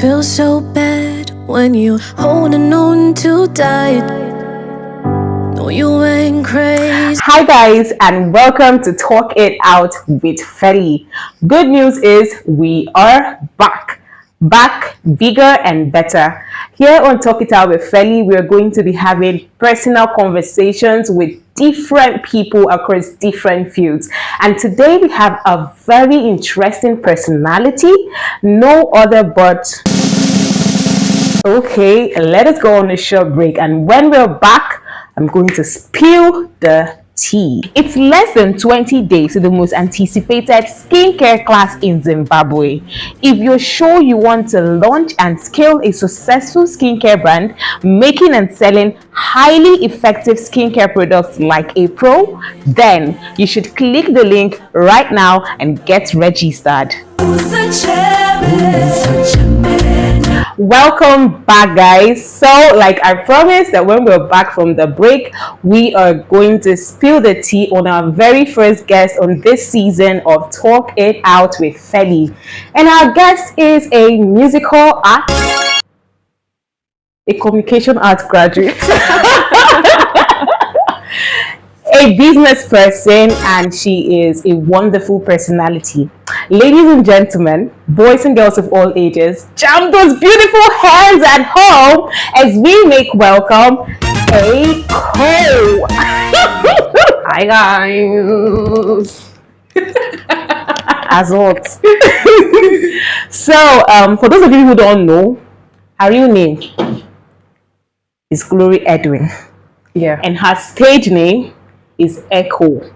feel so bad when you're holding on too tight. No, you ain't crazy. Hi guys, and welcome to Talk It Out with FELIE. Good news is we are back bigger and better. Here on Talk It Out with FELIE, we are going to be having personal conversations with different people across different fields. And today we have a very interesting personality, no other but... Okay, let us go on a short break, and when we're back, I'm going to spill the tea. It's less than 20 days to the most anticipated skincare class in Zimbabwe. If you're sure you want to launch and scale a successful skincare brand, making and selling highly effective skincare products like a pro, then you should click the link right now and get registered. Welcome back, guys. So like I promised that when we're back from the break, we are going to spill the tea on our very first guest on this season of Talk It Out with FELIE. And our guest is a musical art, a communication arts graduate, a business person, and she is a wonderful personality. Ladies and gentlemen, boys and girls of all ages, jam those beautiful hands at home as we make welcome Eiko. Hi guys. As what? So, for those of you who don't know, her real name is Glory Edwin. Yeah. And her stage name is Eiko.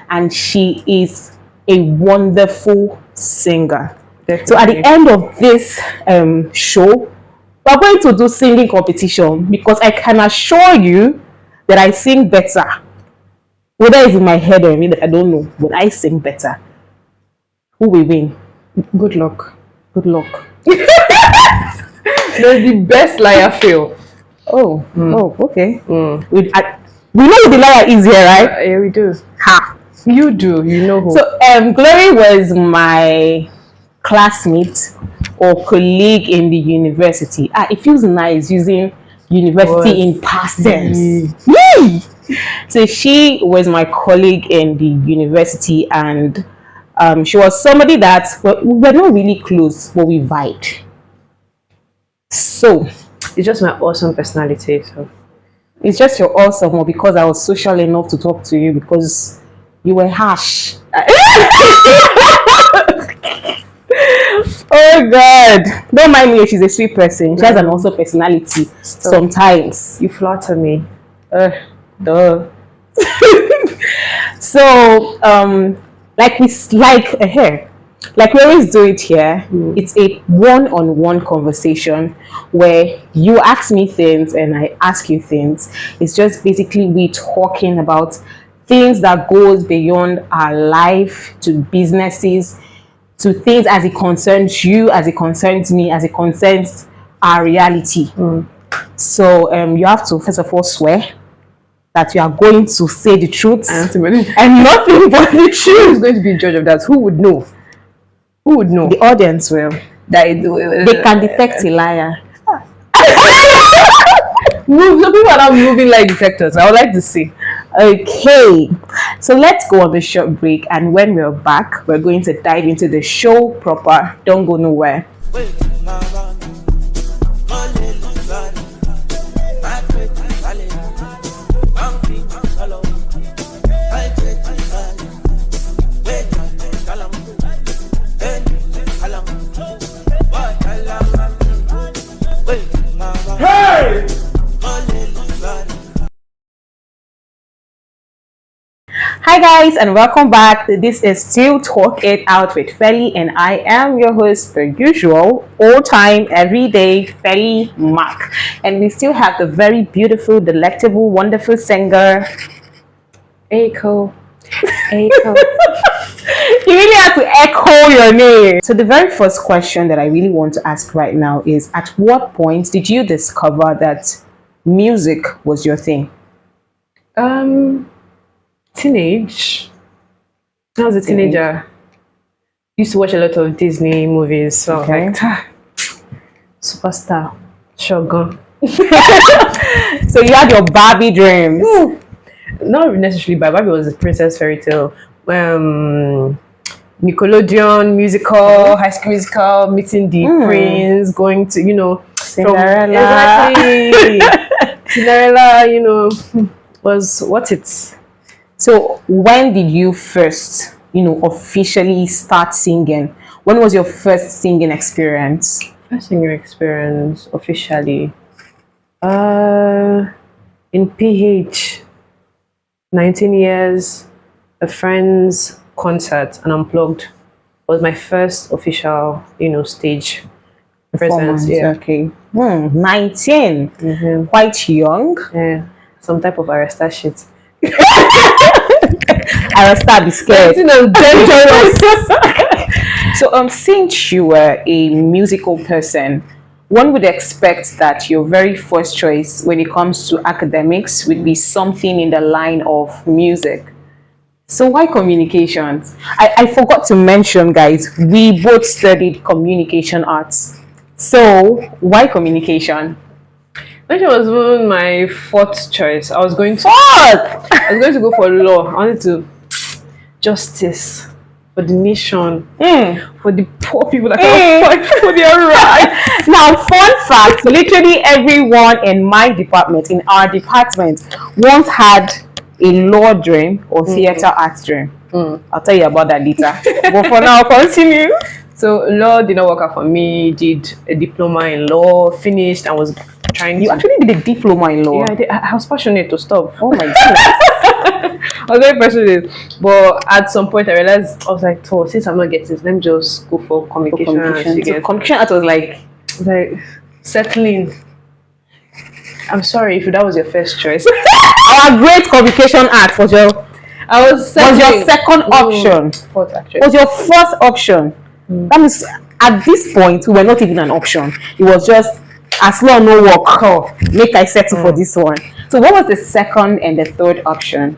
And she is a wonderful singer. Definitely. So at the end of this show, we're going to do singing competition, because I can assure you that I sing better. Whether it's in my head or in I don't know, but I sing better. Who will win? Good luck. Good luck. There's the best liar fail. Oh, okay. We know who the liar is here, right? Yeah, we do. Ha! You do. You know who. So, Glory was my classmate or colleague in the university. It feels nice using university in past tense. Yay! So she was my colleague in the university, and she was somebody that we were not really close, but we vibed. So It's just my awesome personality. So it's just your awesome, or because I was social enough to talk to you, because you were harsh. Oh God! Don't mind me. She's a sweet person. She has an awesome personality. Stop. Sometimes. you flatter me. Duh. So, like we always do it here. It's a one-on-one conversation where you ask me things and I ask you things. It's just basically we talking about things that goes beyond our life, to businesses, to things as it concerns you, as it concerns me, as it concerns our reality. So you have to first of all swear that you are going to say the truth and nothing but the truth. Who is going to be judge of that? Who would know? Who would know? The audience will. They can detect a liar. Some people are not moving like detectors. I would like to see. Okay, so let's go on a short break, and when we're back, we're going to dive into the show proper. Don't go nowhere. Hi guys, and welcome back. This is still Talk It Out with FELIE, and I am your host per usual, all time, every day, FELIE Mark. And we still have the very beautiful, delectable, wonderful singer Eiko. You really have to echo your name. So the very first question that I really want to ask right now is, at what point did you discover that music was your thing? Teenage. When I was a teenager, used to watch a lot of Disney movies. So Okay. like, Superstar. Shogun. So you had your Barbie dreams. Not necessarily by Barbie was a princess fairy tale. Nickelodeon musical, High School Musical, meeting the prince, going to Cinderella. exactly Cinderella, was what it. So when did you first, officially start singing? When was your first singing experience? First singing experience officially. In PH, 19 years, a friend's concert, and Unplugged was my first official, stage presence. Performance, Yeah. okay. 19. Quite young. Yeah. Some type of Arista shit. I will start be scared. 19 and dangerous. So, since you were a musical person, one would expect that your very first choice when it comes to academics would be something in the line of music. So why communications? I forgot to mention, guys, we both studied communication arts. So why communication? That was even my fourth choice. I was going to What? go for law. I wanted to justice for the nation, for the poor people that can't fight for their rights. Now, fun fact, literally everyone in my department, in our department, once had a law dream or theater arts dream. I'll tell you about that later. But for now, continue. So law did not work out for me. Did a diploma in law, finished, and was trying. You actually did a diploma in law? Yeah, I did. I was passionate to stop. Oh my goodness. I was very passionate, but at some point I realized I was like, "Oh, since I'm not getting this, let me just go for communication." So communication art was like settling. I'm sorry if that was your first choice. our great communication art was your second option. Fourth, actually. Was your first option. That means at this point we were not even an option. It was just as long no work, make I settle for this one. So what was the second and the third option?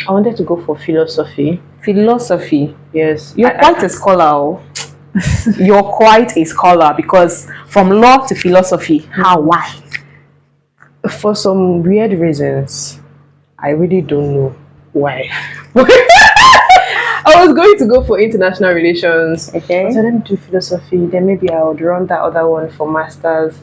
I wanted to go for philosophy. Philosophy. Yes. You're quite a scholar. You're quite a scholar because from law to philosophy, how, why? For some weird reasons. I really don't know why. I was going to go for international relations. Okay. So let me do philosophy. Then maybe I would run that other one for masters.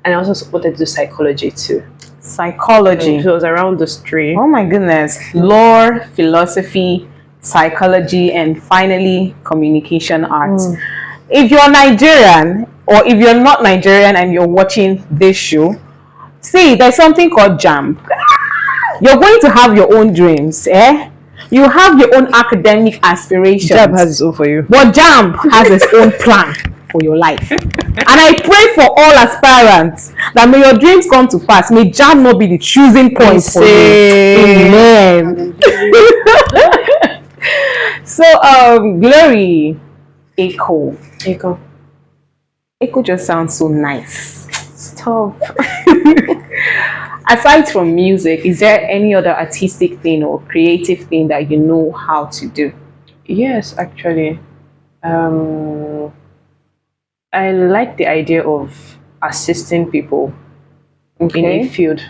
And I also wanted to do psychology too. Psychology. So it was around those three. Oh my goodness. Law, philosophy, psychology, and finally communication arts. If you're Nigerian or if you're not Nigerian and you're watching this show, see, there's something called JAMB. You're going to have your own dreams, You have your own academic aspirations. JAMB has its own for you. But JAMB has its own plan for your life. And I pray for all aspirants that may your dreams come to pass. May JAMB not be the choosing point for you. Amen. So, Glory, Eiko. Eiko just sounds so nice. Stop. Aside from music, is there any other artistic thing or creative thing that you know how to do? Yes, actually. I like the idea of assisting people in a field.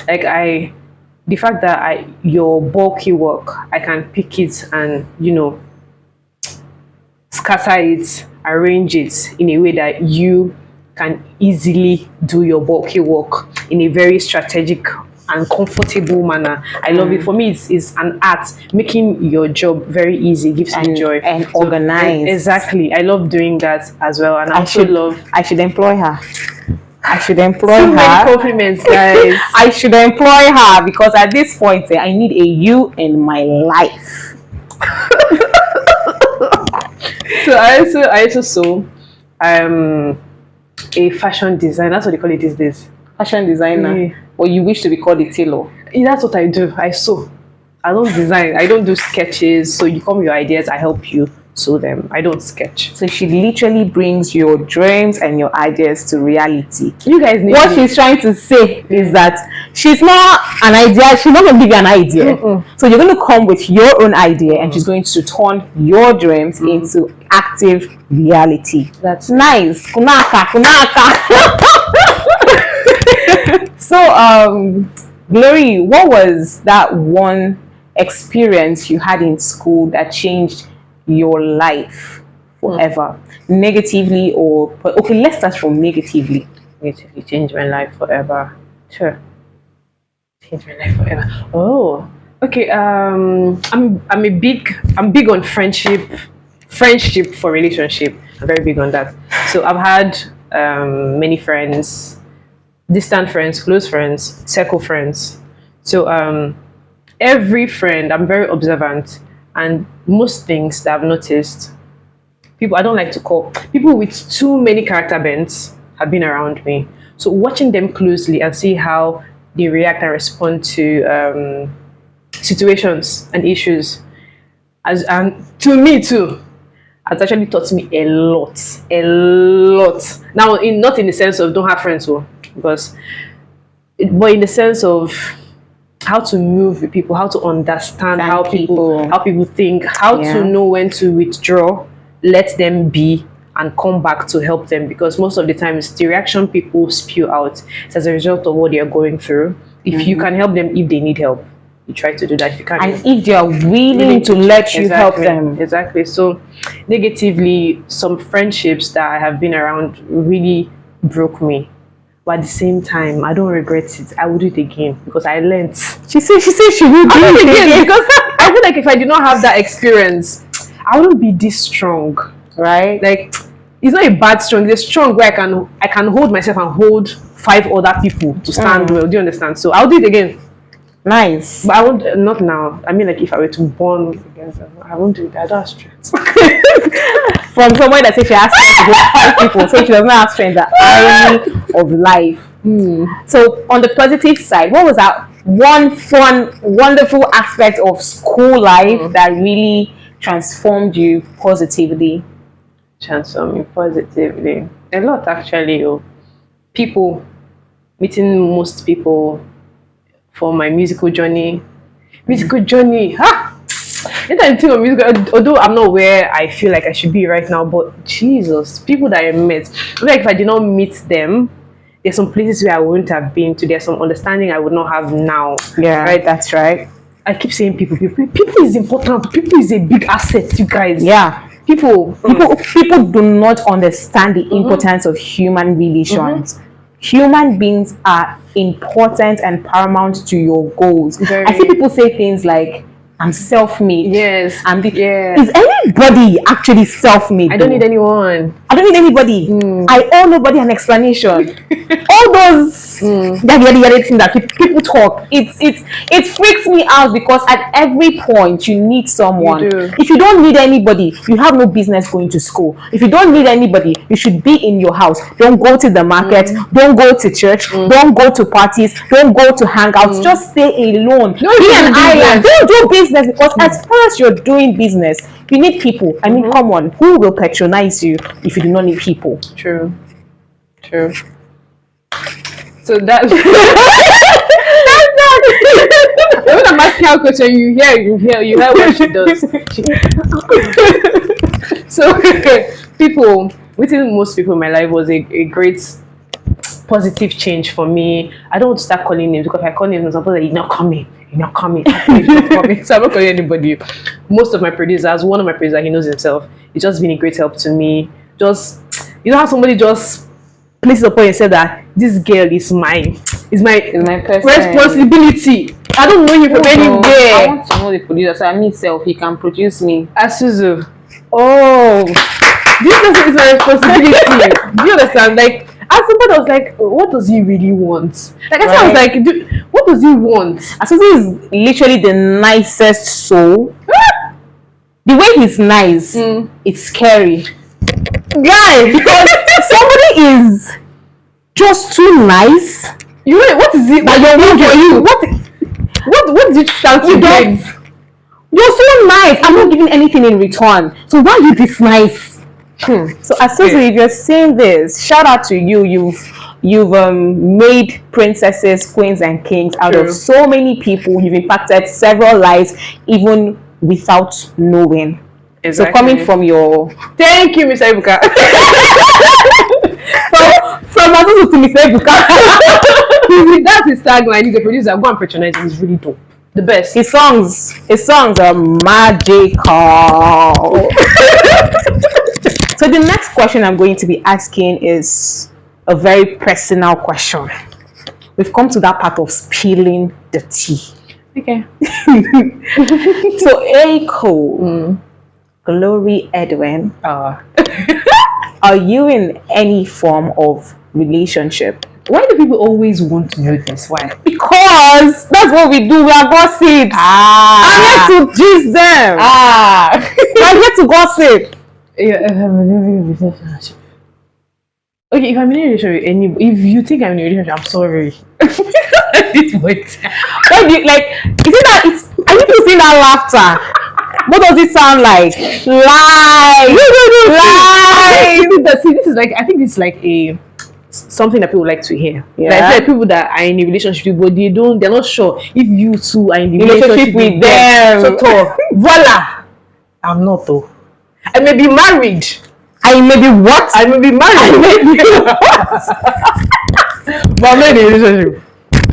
The fact that your bulky work, I can pick it and, scatter it, arrange it in a way that you can easily do your bulky work in a very strategic and comfortable manner. I love it. For me, it's an art. Making your job very easy gives me joy. And organized. Exactly. I love doing that as well. And I should employ her. I should employ so her. many compliments, guys. I should employ her because at this point, I need a you in my life. So I also saw a fashion designer. That's what they call it these days. Fashion designer. Yeah. Or you wish to be called a tailor. Yeah, that's what I do. I sew. I don't design. I don't do sketches. So you come with your ideas, I help you sew them. I don't sketch. So she literally brings your dreams and your ideas to reality. You guys need What me. she's trying to say is that she's not an idea, she's not going to give you an idea. So you're going to come with your own idea and she's going to turn your dreams into active reality. That's nice. Kunaka, kunaka. So, Glory, what was that one experience you had in school that changed your life forever? Negatively or... Okay, let's start from negatively. Negatively changed my life forever. Sure. Changed my life forever. Oh, okay. I'm big on friendship for relationship. I'm very big on that. So I've had many friends, distant friends, close friends, circle friends. So every friend, I'm very observant, and most things that I've noticed, people I don't like to call people with too many character bends have been around me. So watching them closely and see how they react and respond to situations and issues, and to me too, has actually taught me a lot. Now, not in the sense of don't have friends, but in the sense of how to move with people, how to understand how people think, how to know when to withdraw, let them be, and come back to help them. Because most of the time, it's the reaction people spew out. It's as a result of what they are going through. If you can help them, if they need help, you try to do that. If you can't, and if they are willing to let you help them. Exactly. So negatively, some friendships that I have been around really broke me. But at the same time, I don't regret it. I will do it again because I learned. She said she will do it again because I feel like if I did not have that experience, I wouldn't be this strong. Right? Like, it's not a bad strong. It's a strong where I can hold myself and hold 5 other people to stand well. Do you understand? So I'll do it again. Nice. But I won't, not now. I mean, like, if I were to born against them, I won't do it. I don't have strength. From somewhere that says she has strength to go 5 people, so she does not have strength, the irony of life. So on the positive side, what was that one fun, wonderful aspect of school life that really transformed you positively? Transform me positively. A lot, actually. People, meeting most people for my musical journey. Anytime I think of music, although I'm not where I feel like I should be right now, but Jesus, people that I met, like if I did not meet them, there's some places where I wouldn't have been to. There's some understanding I would not have now. Yeah, right. That's right. I keep saying people is important. People is a big asset, you guys. Yeah. People do not understand the importance of human relations. Human beings are important and paramount to your goals. I see people say things like, I'm self-made. Yes. Is anybody actually self-made? I don't need anyone. I don't need anybody. I owe nobody an explanation. All those yada thing that people talk, it freaks me out because at every point you need someone. You do. If you don't need anybody, you have no business going to school. If you don't need anybody, you should be in your house. Don't go to the market. Don't go to church. Don't go to parties. Don't go to hangouts. Just stay alone. Be an island. Don't do business because as far as you're doing business, you need people. I mean, come on, who will patronize you if you do not need people? True. So that's when I'm asking her question, you hear what she does. So people, meeting most people in my life was a great positive change for me. I don't want to start calling names because if I call names, some people are like, you're not coming. So I'm not calling anybody. Most of my producers, one of my producers, he knows himself. It's just been a great help to me. Just, you know how somebody just places upon you and said that this girl is my responsibility. I don't know you from anywhere. I want to know the producer, so I need self. He can produce me. Asuzu. Oh, this person is my responsibility. Do you understand? Like, as somebody was like, what does he really want? Like, I was like, dude, what does he want? Asuzu is literally the nicest soul. The way he's nice, it's scary. Guys, because somebody is just too nice. You know what is it? That you're for you. What did you start to get? You're so nice. I'm not giving anything in return. So why are you this nice? So Asuzu, if you're saying this, shout out to you. You've made princesses, queens, and kings out True. of so many people. You've impacted several lives, even without knowing. Exactly. So coming from your Thank you, Miss Ebuka. from Asuzu to Mr. Ebuka. That's his tagline. He's a producer. Go and patronize him. He's really dope. The best. His songs are magical. So the next question I'm going to be asking is a very personal question. We've come to that part of spilling the tea. Okay. So Eiko, Glory Edwin, are you in any form of relationship? Why do people always want to know this? Why? Because that's what we do. We are gossips. I'm here to gist them. I'm here to gossip. Yeah, I'm in a relationship. Okay, if I'm in a relationship, if you think I'm in a relationship, I'm sorry. This point. Why do you, like? Is it that? Are you people seeing that laughter? What does it sound like? Lies. Lies. See, this is like, I think it's like something that people like to hear. Yeah. Like people that are in a relationship with, but they're not sure if you two are in the Relationship with them. So, voila. I'm not though. I may be married. I may be what? I may be married. I may be but I'm not in a relationship.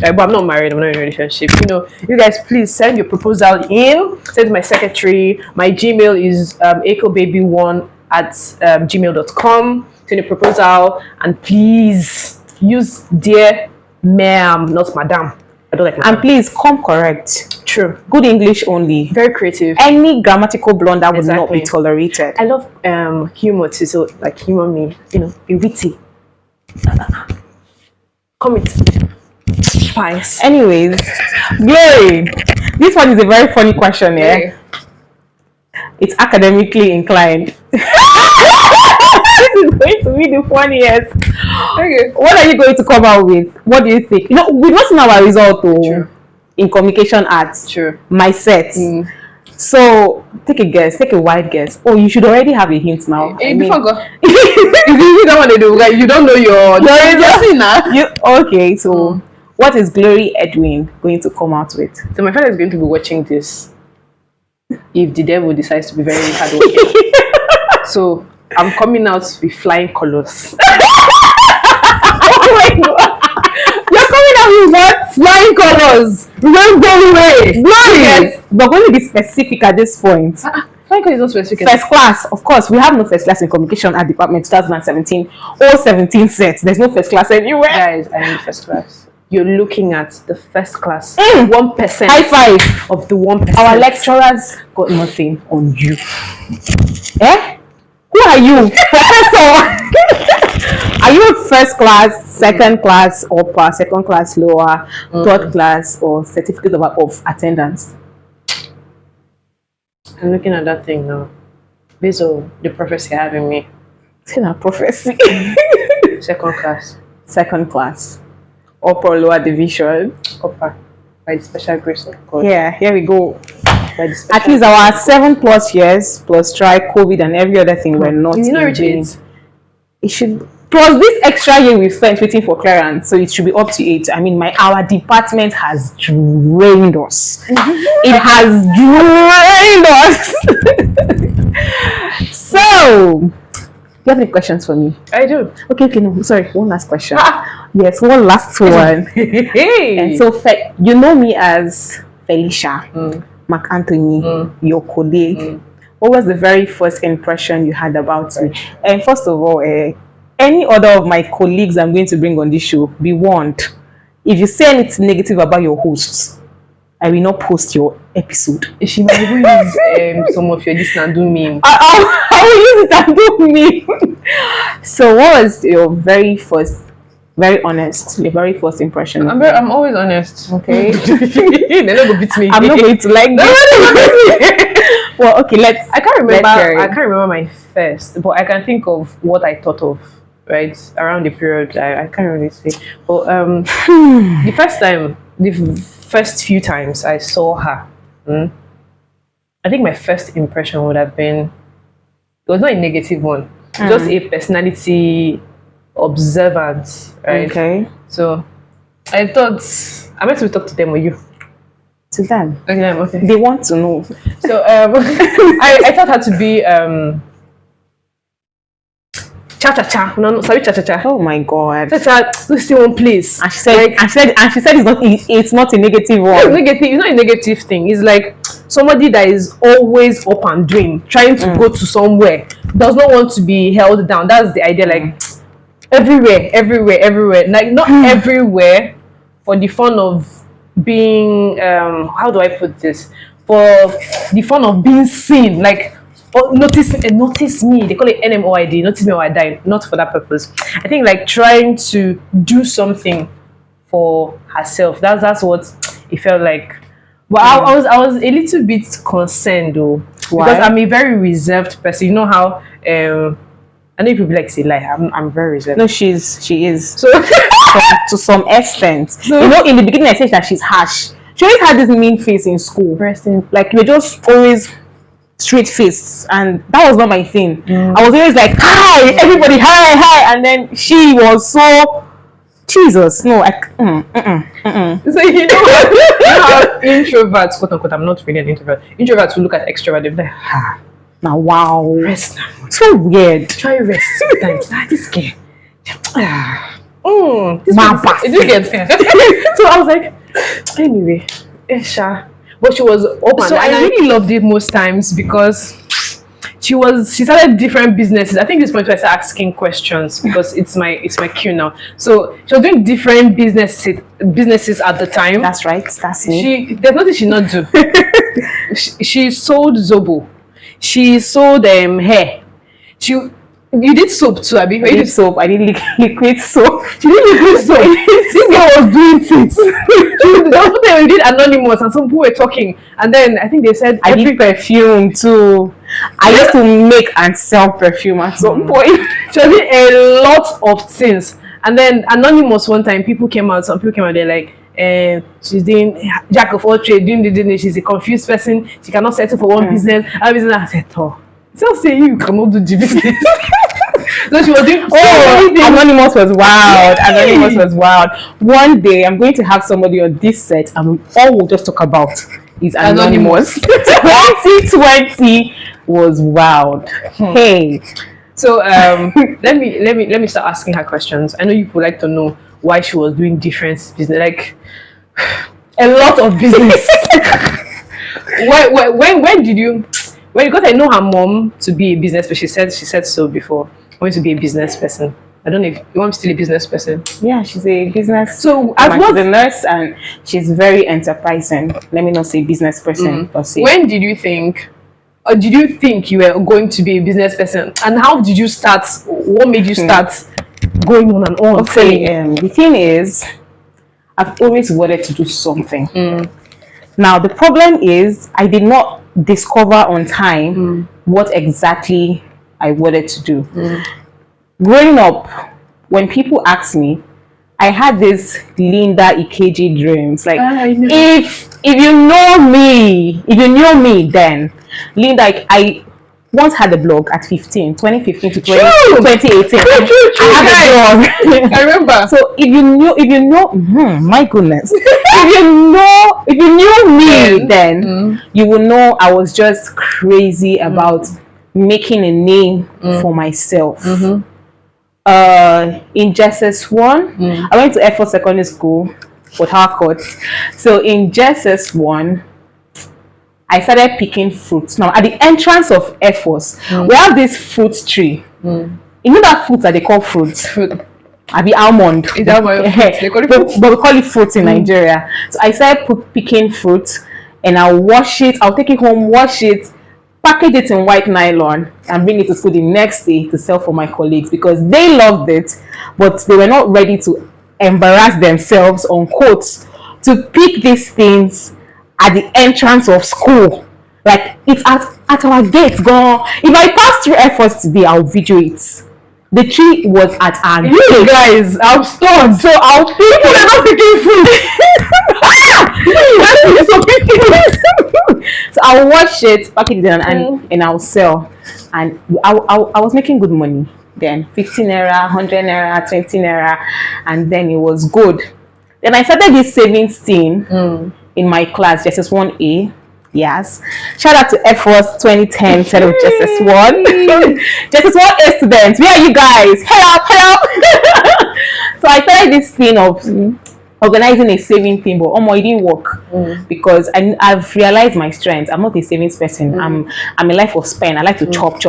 But I'm not married. I'm not in a relationship. You know, you guys, please send your proposal in. Send to my secretary. My Gmail is eikobaby1 at gmail.com. Send your proposal and please use dear ma'am, not madam. I don't like madam. And please come correct. True. Good English only. Very creative. Any grammatical blunder would not Exactly. be tolerated. I love humor too, so like humor me, you know, be witty. Comment. Spice. Anyways, Glory, this one is a very funny question, yeah? Okay. It's academically inclined. This is going to be the funniest. Okay. What are you going to come out with? What do you think? You know, we've not seen our result though, True. in communication arts. True. My set. So take a guess, take a wide guess. Oh, you should already have a hint now. Before go. If you don't want to do, like, you don't know your now. Okay, so what is Glory Edwin going to come out with? So my friend is going to be watching this if the devil decides to be very hardworking. So I'm coming out with flying colors. Oh my god! You're coming out with what? Flying colors. Rainbow way. Glory! Yes, we're going to be specific at this point. Flying colors is not specific. First class, of course, we have no first class in communication at department 2017. All 17 sets. There's no first class anywhere. Guys, I am first class. You're looking at the first class. 1% High five. of the 1%. Our lecturers got nothing on you. Eh? Who are you? Professor? Are you first class, second class, upper, second class, lower, third class, or certificate of attendance? I'm looking at that thing now. Based on the prophecy having me. It's not prophecy. Second class. Second class. Upper or lower division. Upper. By the special grace of God. Yeah, here we go. By the special At least our 7+ years plus try COVID and every other thing we're not you know in which vain. is? It should plus this extra year we spent waiting for clearance, so it should be up to 8. I mean, our department has drained us. It has drained us. So, do you have any questions for me? I do. Okay, no, sorry, one last question. Yes, one last one. Hey. And so, you know me as Felicia Mark Anthony, your colleague. What was the very first impression you had about me? And first of all, any other of my colleagues I'm going to bring on this show, be warned. If you say anything negative about your hosts, I will not post your episode. She might even use some of your this and do meme. I will use it and do me. So what was your very first, very honest, your very first impression? I'm always honest. Okay. They're not gonna beat me. I'm not going to like this. Well, okay, I can't remember. let's hear it. I can't remember my first, but I can think of what I thought of. Right around the period, I can't really say. But the first few times I saw her, I think my first impression would have been, it was not a negative one, just a personality observant, right? Okay. So I thought, I meant to talk to them or you. To them. Okay. They want to know. So I thought her to be cha cha cha. No, sorry, cha cha cha. Oh my god. Cha cha. Let's stay one place. And she said it's not a negative one. It's negative. It's not a negative thing. It's like somebody that is always up and doing, trying to go to somewhere, does not want to be held down. That's the idea. Like everywhere. Like not everywhere for the fun of being how do I put this? For the fun of being seen. Like notice me. They call it NMOID. Notice me or I die. Not for that purpose. I think like trying to do something for herself. That's what it felt like. But I was a little bit concerned though. Why? Because I'm a very reserved person. You know how I know people like say lie. I'm very reserved. No, she is. So To some extent. So- You know, in the beginning I said that she's harsh. She always had this mean face in school. Like we're just always straight faced, and that was not my thing. I was always like, hi, everybody, hi, and then she was so Jesus. No, So you know how introverts, quote unquote, I'm not really an introvert. Introverts will look at extrovert, they'll be like, now wow. rest now. So weird. Try rest sometimes. This guy. Man pass. It did get So I was like, anyway, Esha. But she was open. So I really loved it most times because she started different businesses. I think this point where I started asking questions because it's my cue now. So she was doing different businesses at the time. That's right. That's me. There's nothing she not do. she sold Zobo. She sold hair. You did soap too, Abi? I did soap. I did liquid soap. She did liquid soap. This girl was doing things. We did Anonymous and some people were talking. And then I think they said I did perfume too. I used to make and sell perfume at some point. She did a lot of things. And then Anonymous one time, some people came out, they're like, she's doing jack of all trades, doing she's a confused person, she cannot settle for one business. I said, oh, just say you cannot do the business. So she was doing Anonymous was wild. One day I'm going to have somebody on this set and all we'll just talk about is Anonymous. 2020 was wild. Hey. So let me start asking her questions. I know you would like to know why she was doing different business, like a lot of business. When did you? Because I know her mom to be a business person. She said so before. I want to be a business person. I don't know if you want still a business person. Yeah, she's a business. So she's a nurse and she's very enterprising. Let me not say business person per se. When did you think, or did you think you were going to be a business person? And how did you start? What made you start going on and on? Okay, the thing is, I've always wanted to do something. Now the problem is, I did not discover on time what exactly I wanted to do. Growing up, when people ask me, I had this Linda EKG dreams. Like, if you knew me then, Linda, I once had a blog at 2015 to 2018. I had a blog. I remember. So if you know, my goodness, if you knew me then, you will know I was just crazy about making a name for myself. In JSS1, I went to Air Force Secondary School, Port Harcourt. So in JSS1, I started picking fruits. Now, at the entrance of Air Force, we have this fruit tree. You know that fruit that they call fruit? Abi almond. Is that what they call it? But we call it fruit in Nigeria. So I started picking fruit, and I'll wash it. I'll take it home, wash it, package it in white nylon, and bring it to school the next day to sell for my colleagues because they loved it, but they were not ready to embarrass themselves on quotes to pick these things at the entrance of school. Like, it's at our gate. Go. If I pass through Air Force today, I'll video it. The tree was at our gate. Guys, I'm stunned. So I'll pick it. You're not picking fruit. So I'll watch it, package it, and I'll sell. And I was making good money then, 15 naira, 100 naira, 20 naira, and then it was good. Then I started this savings thing in my class, JSS1A. Yes. Shout out to Air Force 2010 instead of JSS1. JSS1A students, where are you guys? Help! So I started this thing of organizing a saving thing, but it didn't work because I've realized my strength. I'm not a savings person. I'm a life of spend. I like to chop.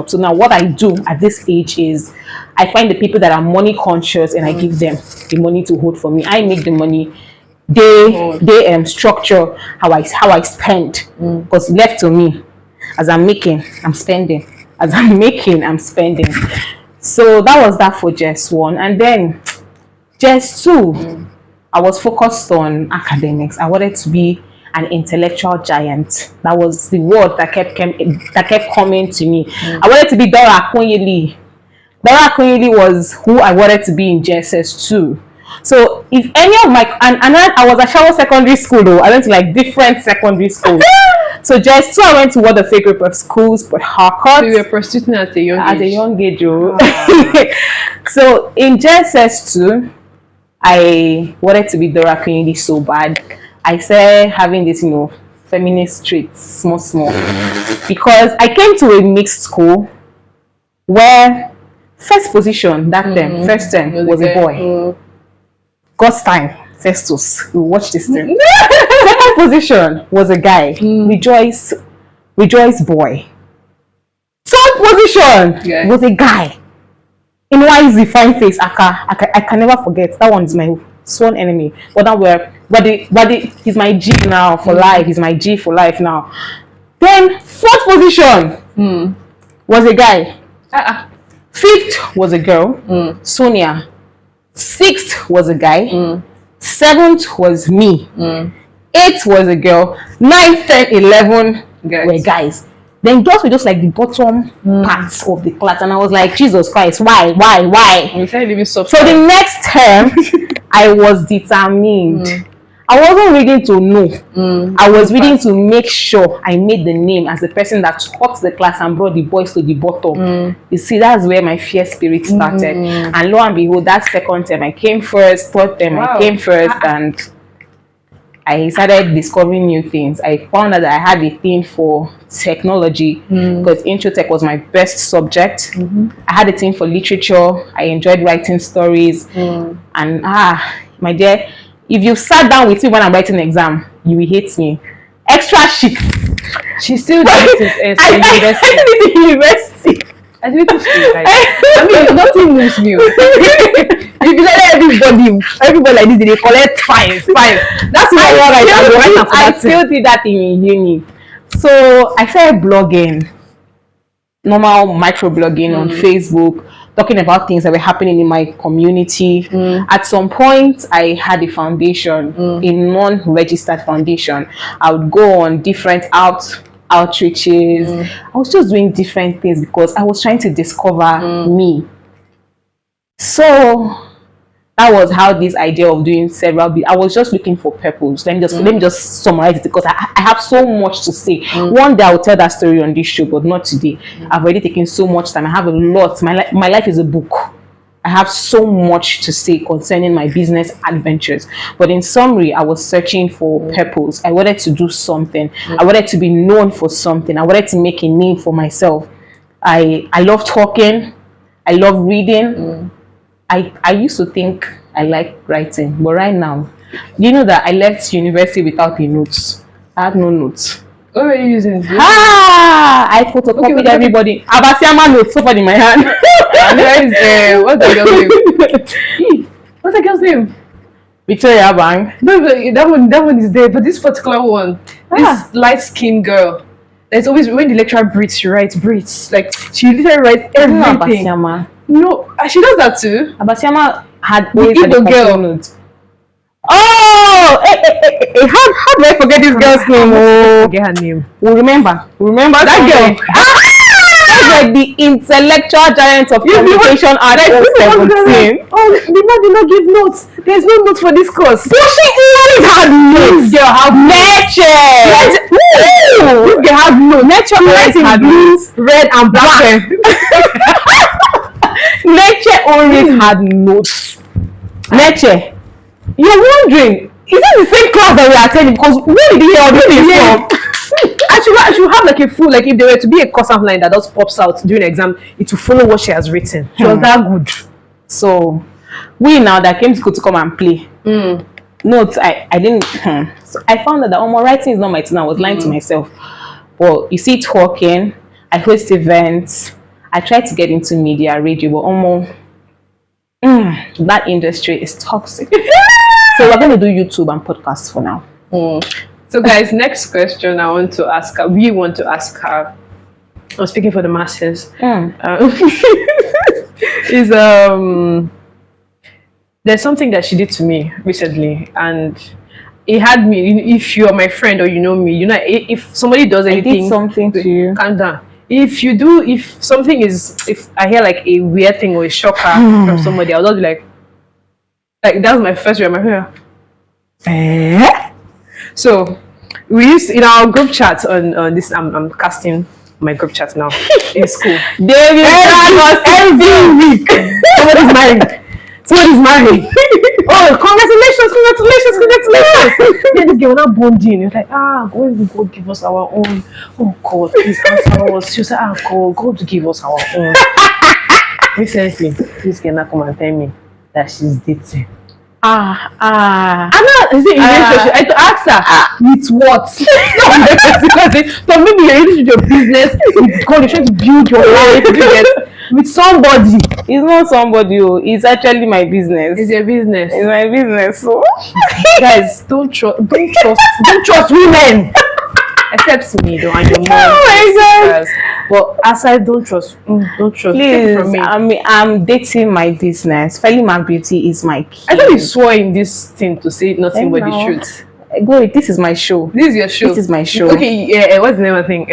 So now what I do at this age is I find the people that are money conscious and I give them the money to hold for me. I make the money. They structure how I spend, because left to me, as I'm making, I'm spending. As I'm making, I'm spending. So that was that for JS1, and then JS2. I was focused on academics. I wanted to be an intellectual giant. That was the word that kept coming to me. I wanted to be Dora Akunyili. Dora Akunyili was who I wanted to be in JSS2. So if any of my and I was at Shawo Secondary School though. I went to like different secondary schools. So JS2 I went to what the fake group of schools, but Harcourt. So you were prostituting at a young age. At a young age, So in JSS2. I wanted to be Dora Akunyili so bad. I started having this, feminist traits, small, because I came to a mixed school where first position that term, first term was a boy. God's time, Festus. We watch this thing. Second position was a guy. Rejoice boy. Third position was a guy. In YZ fine face, I can never forget. That one is my sworn enemy. But he's my G now for life. He's my G for life now. Then fourth position was a guy. Fifth was a girl, Sonia. Sixth was a guy. Seventh was me. Eighth was a girl. 9, 10, 11 were guys. Then girls were just like the bottom parts of the class, and I was like, Jesus Christ, why? So the next term, I was determined. I wasn't reading to know. I was reading to make sure I made the name as the person that taught the class and brought the boys to the bottom. You see, that's where my fear spirit started. And lo and behold, that second term I came first, third term I came first, and I started discovering new things. I found out that I had a thing for technology because intro tech was my best subject. I had a thing for literature. I enjoyed writing stories. And my dear, if you sat down with me when I'm writing an exam, you will hate me. Extra shit. She still does it in university. I nothing moves me. If you let everybody like this, they collect five. That's what I still did that in uni. So I started blogging, normal microblogging on Facebook, talking about things that were happening in my community. At some point, I had a foundation, a non-registered foundation. I would go on different outreaches. I was just doing different things because I was trying to discover me. So that was how this idea of doing I was just looking for purpose. Let me just summarize it because I have so much to say. One day I will tell that story on this show, but not today. I've already taken so much time. I have a lot. My life is a book. I have so much to say concerning my business adventures. But in summary, I was searching for purpose. I wanted to do something. I wanted to be known for something. I wanted to make a name for myself. I love talking. I love reading. I used to think I like writing, but right now, do you know that I left university without a notes? I had no notes. What were you using? I photocopied everybody. Abasiama notes suffered in my hand. What's the girl's name? What's the girl's name? Victoria Bang. No, that one is there, but this particular one, this light-skinned girl. There's always when the lecturer breathes, she writes. Like she literally writes everything. Abasiama. No, she does that too. Abasiama had always the girl. Notes. Oh, how do I forget this girl's name? Forget her name. We'll remember that girl. like the intellectual giant of communication at 17. Oh, the man did not give notes. There's no notes for this course. But she always had notes. This girl have Nature. This girl have notes. Nature always had blue, notes. red, and black. Nature always had notes. Nature, you're wondering, is it the same class that we are attending? Because where did you hear all these things from? I should have like a full, like if there were to be a course outline that just pops out during the exam, it will follow what she has written. She was that good. So we now that came to school to come and play. Notes, I didn't. So I found out that writing is not my thing. I was lying to myself. But you see, talking, I host events. I tried to get into media, radio, but that industry is toxic. So we're going to do YouTube and podcasts for now. So guys, next question I want to ask her. We want to ask her. I'm speaking for the masses. Is there's something that she did to me recently, and it had me. If you're my friend or you know me, you know if somebody does anything, I did something to you. Calm down. If something is, if I hear like a weird thing or a shocker from somebody, I'll just be like that was my first reaction. So we used in our group chat on this. I'm casting my group chat now in school. David, every week somebody's married. Oh, congratulations! Then this girl not bonding. It's like, when will God give us our own? Oh God, please answer us. She said, God to give us our own. Recently, this girl not come and tell me that she's dating. I had to ask her with what? So maybe you're into your business with God, you're trying to build your life with somebody. It's not somebody, it's actually my business. It's your business. It's my business. So guys, don't trust women. Except me though, and your mom. Oh my God. But aside, don't trust. Please, from me. I'm dating my business. FELIE Beauty is my key. I thought you swore in this thing to say nothing but the truth. Go, this is my show. This is your show. This is my show. Okay, yeah. What's the name of the thing?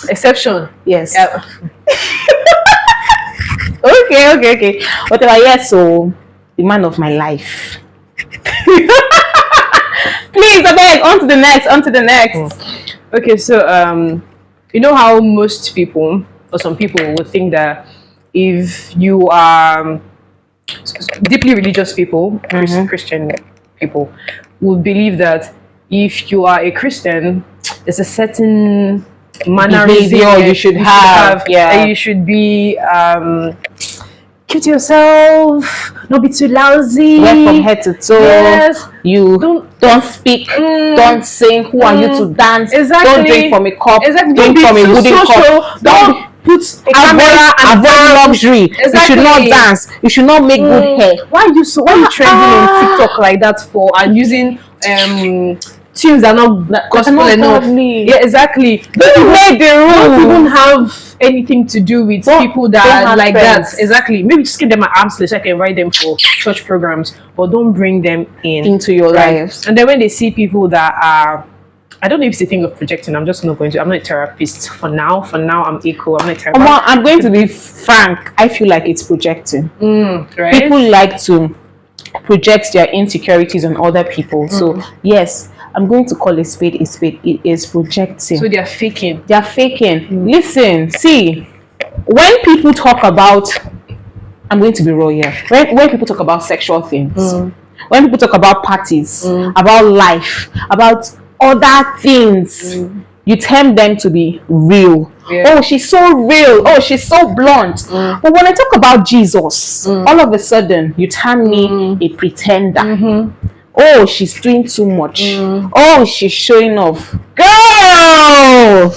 Exception. Yes. Okay. Whatever. Yes. So the man of my life. Please, I beg. On to the next. Okay, so you know how most people or some people would think that if you are deeply religious people, Christian people, would believe that if you are a Christian, there's a certain mannerism you should have. Yeah, you should be keep to yourself, not be too lousy, wear from head to toe. Yes. You don't speak, don't sing. Who are you to dance? Exactly. Don't drink from a cup. Exactly. Drink from a wooden cup. Don't put a camera and avoid luxury. Exactly. You should not dance. You should not make good hair. Why are you trending on TikTok like that for, and using tunes that are not gospel enough? Yeah, exactly. Don't even have anything to do with people that are like friends. That. Exactly. Maybe just give them an arm's length. I can write them for church programs, but don't bring them into your lives. And then when they see people that are, I don't know if it's a thing of projecting. I'm just not going to. I'm not a therapist for now. I'm Eiko. I'm not a therapist. Well, I'm going to be frank. I feel like it's projecting. Right? People like to project their insecurities on other people. So yes, I'm going to call a spade a spade. It is projecting. So they're faking. Listen, see, when people talk about, I'm going to be raw here. When people talk about sexual things, when people talk about parties, about life, about other things, you term them to be real. Yeah. Oh, she's so real. Oh, she's so blunt. But when I talk about Jesus, all of a sudden you term me a pretender. Oh, she's doing too much. Oh, she's showing off. Girl!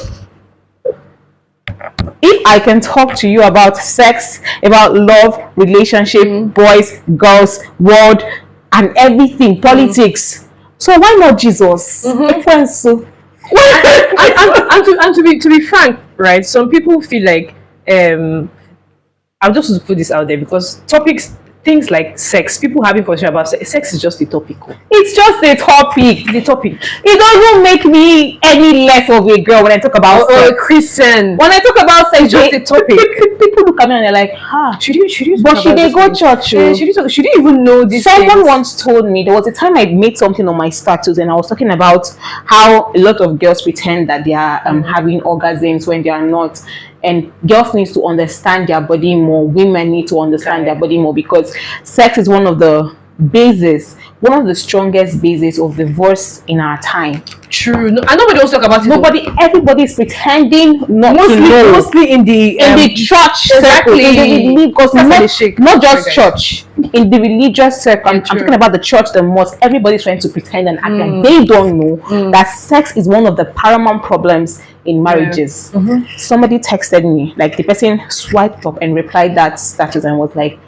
If I can talk to you about sex, about love, relationship, boys, girls, world, and everything, politics, so why not Jesus? Friends, so. And to be frank, right? Some people feel like I'll just put this out there because topics things like sex, people having conversation about sex is just a topic. It's just a topic. The topic. It doesn't make me any less of a girl when I talk about Or a sex. Christian. When I talk about sex, It's just a topic. People look at me and they're like, Should you but talk should about they this go thing? church? Yeah, should you even know this? Someone once told me, there was a time I made something on my status and I was talking about how a lot of girls pretend that they are having orgasms when they are not. And girls need to understand their body more. Women need to understand their body more, because sex is one of the bases, one of the strongest bases of divorce in our time. True. No, and nobody wants to talk about it. Everybody is pretending not to know. Mostly in the church exactly. circle, in the because not just church, in the religious circle. I'm talking about the church, the mosque. Everybody's trying to pretend and act like they don't know that sex is one of the paramount problems in marriages. Somebody texted me, like the person swiped up and replied that status and was like,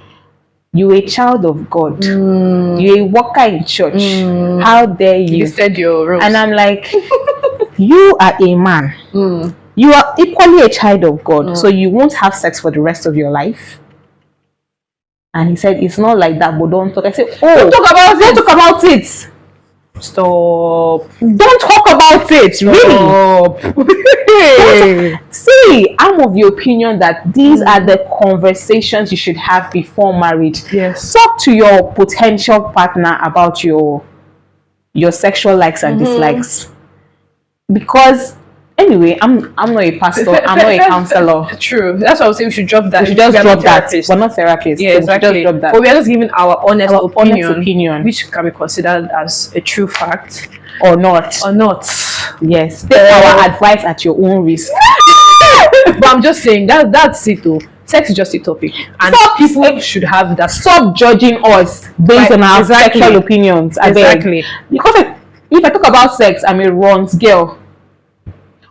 "You a child of God. You a worker in church. How dare you?" You said your rules. And I'm like, you are a man. You are equally a child of God. So you won't have sex for the rest of your life. And he said, it's not like that, but don't talk. I said, don't talk about it. Don't talk about it. Stop. Don't talk about it. Really. See, I'm of the opinion that these are the conversations you should have before marriage. Yes. Talk to your potential partner about your sexual likes and dislikes. Because anyway, I'm not a pastor, I'm not a counselor. True. That's why I would say we should drop that. We should just drop that. We're not therapists. Yeah, so exactly. We should just drop that. But we are just giving our honest opinion, which can be considered as a true fact or not. Yes. Take our advice at your own risk. But I'm just saying that's it though. Sex is just a topic, and people should have that. Stop judging us based on our sexual opinions. Exactly. Because if I talk about sex, I'm a runs girl.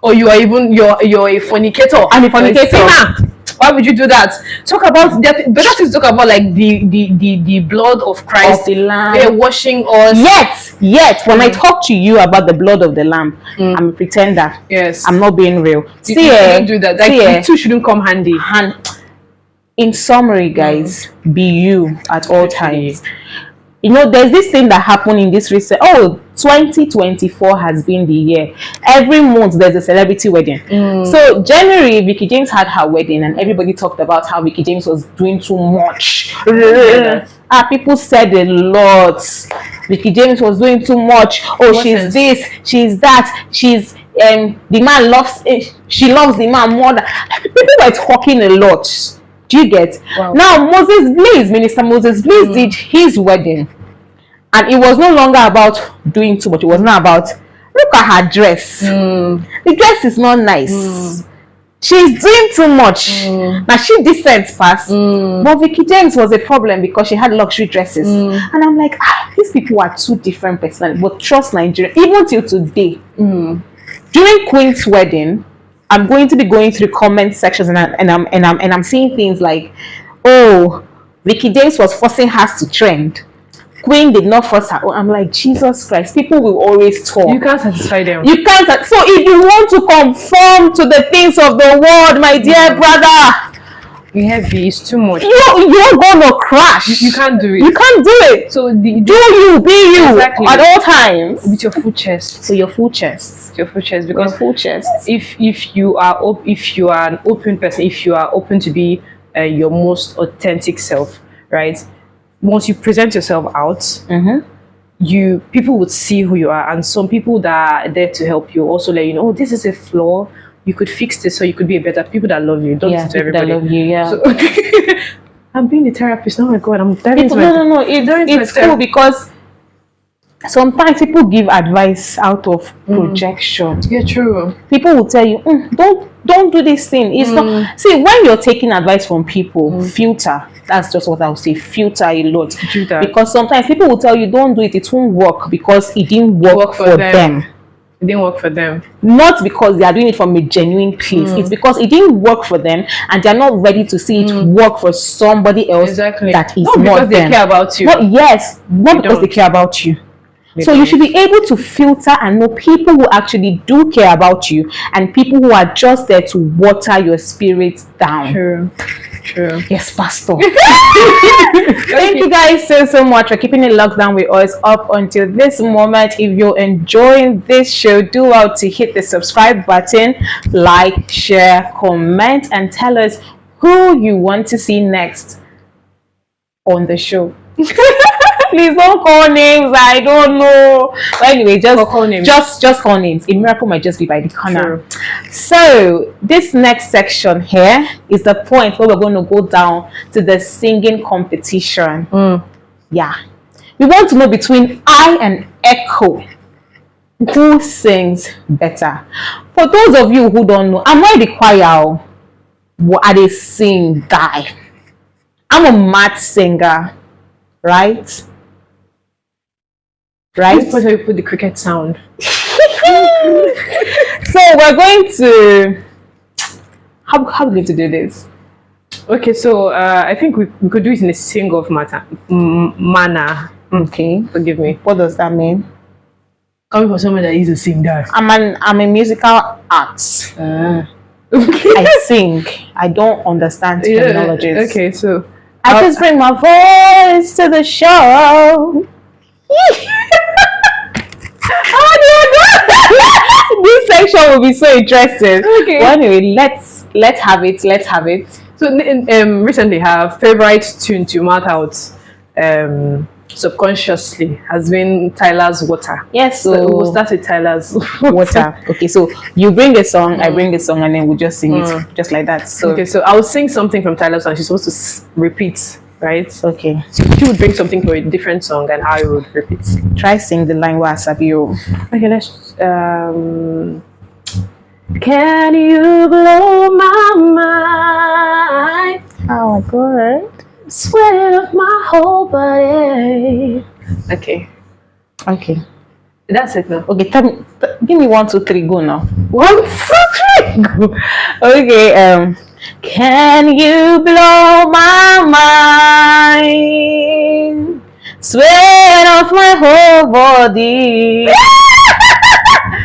Or you're a fornicator. I'm a fornicator. Why would you do that? Talk about that. Better things talk about like the blood of Christ, of the Lamb. They're washing us. Yet when I talk to you about the blood of the Lamb, I'm a pretender. Yes, I'm not being real. You don't do that. Like the two shouldn't come handy. In summary, guys, be you at all times. You know, there's this thing that happened in this recent. 2024 has been the year. Every month there's a celebrity wedding. So January, Vicky James had her wedding, and everybody talked about how Vicky James was doing too much. People said a lot. Vicky James was doing too much. She's this, she's that, she's the man loves. She loves the man more than. People were talking a lot. Do you get? Wow. Now Minister Moses Bliss did his wedding, and it was no longer about doing too much. It was not about, look at her dress. The dress is not nice. She's doing too much. Now she decent fast. But Vicky James was a problem because she had luxury dresses. And I'm like, these people are two different personalities. But trust Nigeria, even till today, during Queen's wedding, I'm going to be going through comment sections and I'm seeing things like, Vicky James was forcing her to trend. Queen did not force her. I'm like, Jesus Christ, people will always talk. You can't satisfy them. You can't. So if you want to conform to the things of the world, my dear brother, heavy, it's too much. You're gonna crash. You can't do it. You can't do it. So be you at all times with your full chest. So your full chest. Your full chest, because your full chest. If you are an open person, if you are open to be your most authentic self, right? Once you present yourself out, people would see who you are, and some people that are there to help you also let you know, this is a flaw. You could fix this, so you could be a better. People that love you, don't to everybody. That love you, So, I'm being a therapist. Oh my God, I'm diving into No. It's cool because sometimes people give advice out of projection. Yeah, true. People will tell you, don't do this thing. It's not. See, when you're taking advice from people, filter. That's just what I would say. Filter a lot. Because sometimes people will tell you, don't do it. It won't work because it didn't work for them. It didn't work for them. Not because they are doing it from a genuine place. It's because it didn't work for them and they're not ready to see it work for somebody else that is not because they care about you. Not because they care about you. So you should be able to filter and know people who actually do care about you and people who are just there to water your spirit down. True. True. Yes, Pastor. Thank you guys so much for keeping it locked down with us up until this moment. If you're enjoying this show, do out to hit the subscribe button, like, share, comment, and tell us who you want to see next on the show. Please don't call names. I don't know. But anyway, just call names. Just call names. A miracle might just be by the corner. True. So this next section here is the point where we're going to go down to the singing competition. Yeah, we want to know between I and Eiko, who sings better. For those of you who don't know, I'm not the choir. What are they sing guy? I'm a mad singer, right? Right? This is where you put the cricket sound. So we're going to how are we going to do this? Okay, so I think we could do it in a sing-off manner. Okay. Forgive me. What does that mean? Coming from someone that used to sing that. I'm a musical arts. I sing. I don't understand terminologies. Okay, so I just bring my voice to the show. This section will be so interesting. Okay. Well, anyway, let's have it. Let's have it. So recently, her favorite tune to mouth out subconsciously has been Tyler's Water. Yes. So we'll start with Tyler's Water. Okay, so you bring a song, I bring a song, and then we'll just sing it just like that. So Okay, so I'll sing something from Tyler's song. She's supposed to repeat, right? okay, So she would bring something for a different song, and I would repeat. try sing the line where Sabio. Okay, let's. Can you blow my mind? Oh my god. Sweat of my whole body. Okay, Okay. that's it now. Okay, tell me, give me 1, 2, 3, go now. 1, 2, 3, go. Okay, can you blow my mind? Sweat off my whole body.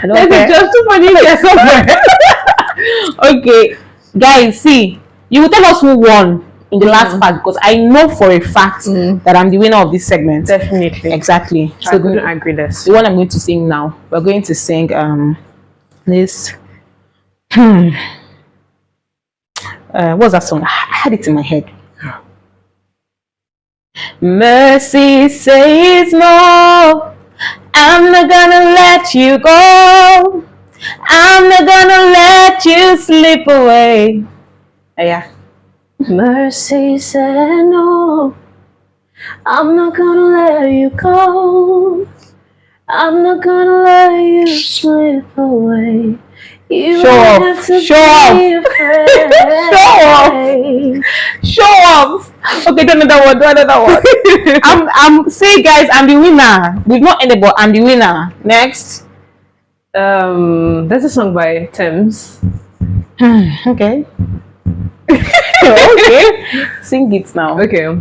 There's just too funny there somewhere. Okay, guys, see, you will tell us who won in the last part because I know for a fact that I'm the winner of this segment. Definitely. Exactly. I couldn't agree less. The one I'm going to sing now, we're going to sing this. What's that song? I had it in my head. Mercy says no. I'm not gonna let you go. I'm not gonna let you slip away. Yeah. Mercy said no. I'm not gonna let you go. I'm not gonna let you slip away. You Show don't off. have to Show be off. afraid. Show off. Okay, do another one. I'm say guys, I'm the winner. We've not ended, but I'm the winner. Next. There's a song by Thames. Okay. Okay. Sing it now. Okay.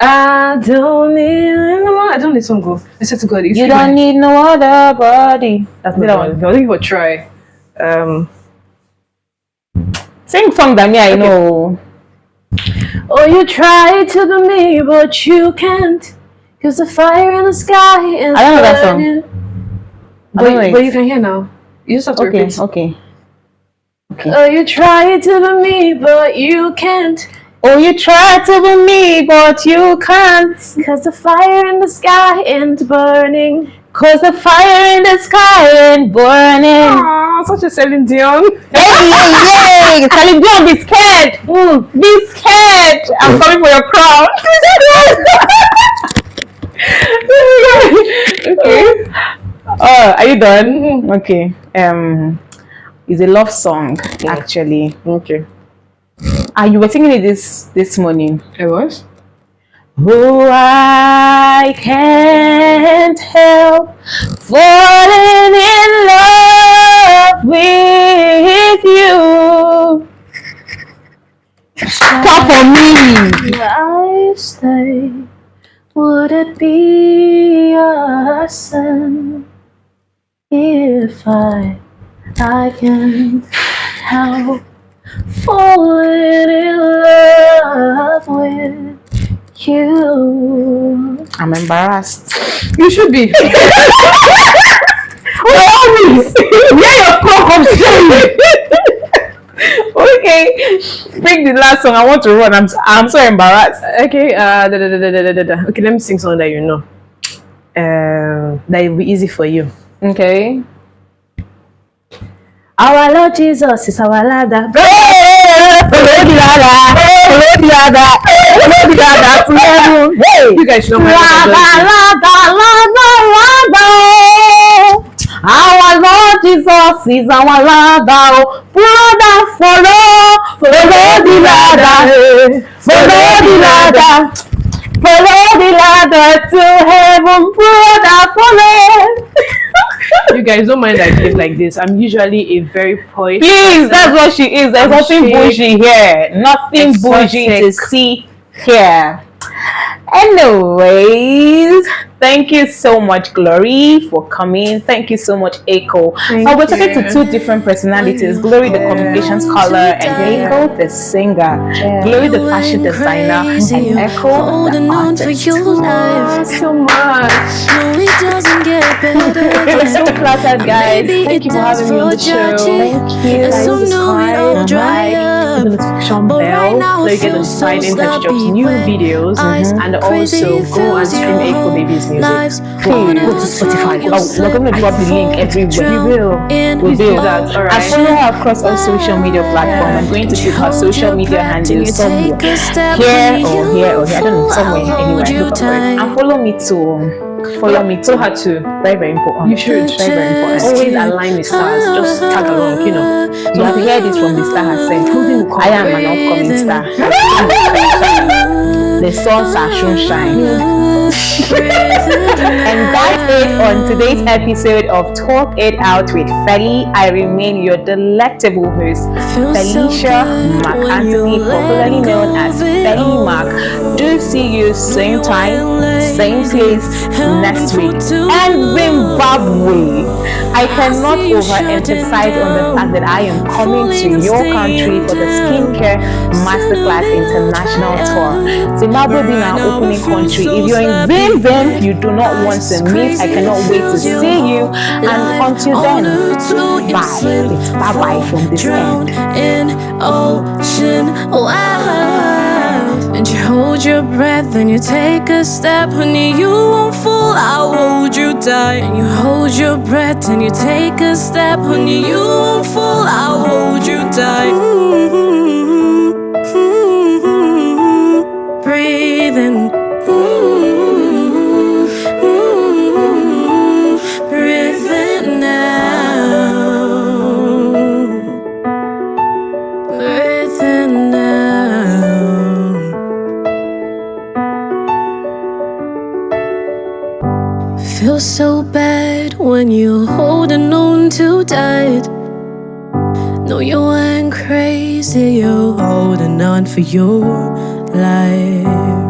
I don't need this one go. I said to God, You don't need no other body. That's not the one. I'm looking for try. Sing song that me I know. Oh, you try to be me, but you can't. Cause the fire in the sky is I don't know that song. burning. I don't know But it. you can hear now. You just have to Okay, repeat. okay. Oh, you try to be me, but you can't. Oh, you try to be me, but you can't. Cause the fire in the sky ain't burning. Cause the fire in the sky ain't burning. Aww, such a Celine Dion. Hey. Celine Dion, be scared. Be scared. I'm coming for your crown. Okay. Are you done? Okay. It's a love song, actually. Okay. You were singing it this morning. It was? Oh, I can't help falling in love with you. Clap for me. I stay. Would it be a sin if I can't help falling in love with you. I'm embarrassed. You should be. Where your phone comes Okay, bring the last song. I want to run. I'm so embarrassed. Okay, okay, let me sing something that you know. That will be easy for you. Okay. Our Lord Jesus is our ladder. You guys know my Our Lord Jesus is our ladder. Brother, follow the ladder. Follow the ladder. Follow the ladder to heaven, brother, follow. You guys don't mind I behave like this. I'm usually a very poet. Please, that's what she is. There's nothing bougie here. Nothing bougie to see here. Anyways, thank you so much, Glory, for coming. Thank you so much, Eiko. We're talking to two different personalities. Glory, the communication scholar, and Eiko, the singer. Glory, the fashion designer, and Eiko, the artist. So much. No, it doesn't get better. I'm so flattered, guys. Maybe Thank you it for does having me on the for show. judging. Thank you. And so now it all dry up. The notification But right bell now so it you get feels so notified anytime she drops sloppy new when videos. eyes And crazy also go and fills stream your Eiko whole Baby's music. lives. Please go to Wanna Spotify. tell you We're going to drop the link everywhere. We will. We'll do that. All right. And follow her across all social media platforms. I'm going to put her social media handles somewhere. Here or here or here. I don't know, somewhere, anywhere. Look up for it. And follow me too. Follow me too. Had to. Very, very important. You should. Very, very important. Always align with stars. Just tag along, you know. You have heard it from the star herself. I am an upcoming star. The sun shall shine. And that's it on today's episode of Talk It Out with FELIE. I remain your delectable host, Felicia McAnthony, popularly known as FELIE Mac. Do see you same time, same place next week. And Zimbabwe. I cannot overemphasize on the fact that I am coming to your country for the Skincare Masterclass International Tour. Zimbabwe being our opening country. If you're in Zim, you do not want to meet. I cannot wait to see you. And until then, bye. It's bye-bye from this end. In ocean wide, and you hold your breath and you take a step, honey, you won't fall, I'll hold you tight. And you hold your breath and you take a step, honey, you won't fall, I'll hold you tight. Breathing. Breathing now. Breathing now. Feels so bad when you're holding on too tight. No, you ain't crazy, you're holding on for your life.